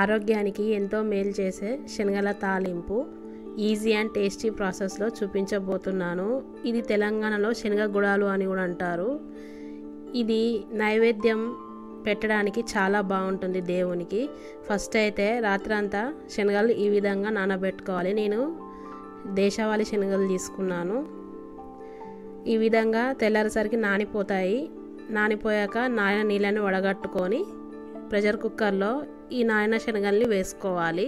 ఆరోగ్యానికి ఎంతో మేలు చేసే శనగల తాలింపు ఈజీ అండ్ టేస్టీ ప్రాసెస్లో చూపించబోతున్నాను. ఇది తెలంగాణలో శనగ గుడాలు అని కూడా అంటారు. ఇది నైవేద్యం పెట్టడానికి చాలా బాగుంటుంది దేవునికి. ఫస్ట్ అయితే రాత్రంతా శనగలు ఈ విధంగా నానబెట్టుకోవాలి. నేను దేశవాళీ శనగలు తీసుకున్నాను. ఈ విధంగా తెల్లారేసరికి నానిపోతాయి. నానిపోయాక నానిన నీళ్ళని వడగట్టుకొని ప్రెషర్ కుక్కర్లో ఈ నానిన శనగల్ని వేసుకోవాలి.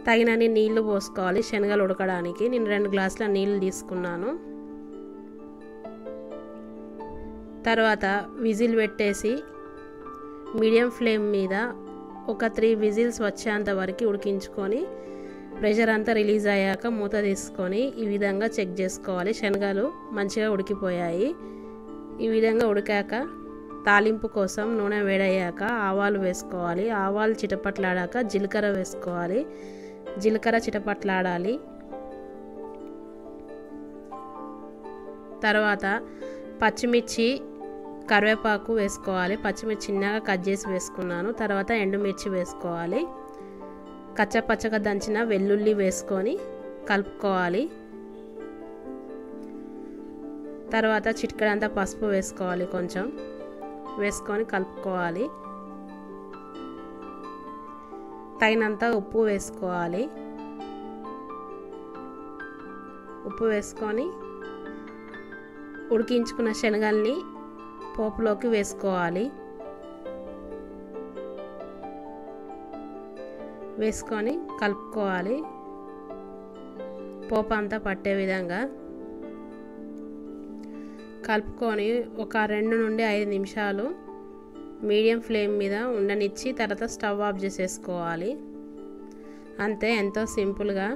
తగినన్ని నీళ్లు పోసుకోవాలి శనగలు ఉడకడానికి. నేను 2 గ్లాసుల నీళ్ళు తీసుకున్నాను. తర్వాత విజిల్ పెట్టేసి మీడియం ఫ్లేమ్ మీద ఒక 3 విజిల్స్ వచ్చేంత వరకు ఉడికించుకొని ప్రెషర్ అంతా రిలీజ్ అయ్యాక మూత తీసుకొని ఈ విధంగా చెక్ చేసుకోవాలి. శనగలు మంచిగా ఉడికిపోయాయి. ఈ విధంగా ఉడికాక తాలింపు కోసం నూనె వేడయ్యాక ఆవాలు వేసుకోవాలి. ఆవాలు చిటపట్లాడాక జీలకర్ర వేసుకోవాలి. జీలకర్ర చిటపట్లాడాలి. తర్వాత పచ్చిమిర్చి కరివేపాకు వేసుకోవాలి. పచ్చిమిర్చి చిన్నగా కట్ చేసి వేసుకున్నాను. తర్వాత ఎండుమిర్చి వేసుకోవాలి. కచ్చపచ్చగా దంచిన వెల్లుల్లి వేసుకొని కలుపుకోవాలి. తర్వాత చిటికెడంతా పసుపు వేసుకోవాలి. కొంచెం వేసుకొని కలుపుకోవాలి. తగినంత ఉప్పు వేసుకోవాలి. ఉప్పు వేసుకొని ఉడికించుకున్న శనగల్ని పోపులోకి వేసుకోవాలి. వేసుకొని కలుపుకోవాలి. పోపు అంతా పట్టే విధంగా కలుపుకొని ఒక 2 నుండి 5 నిమిషాలు మీడియం ఫ్లేమ్ మీద ఉండనిచ్చి తర్వాత స్టవ్ ఆఫ్ చేసేసుకోవాలి. అంతే, ఎంతో సింపుల్గా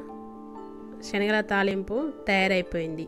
శనగల తాలింపు తయారైపోయింది.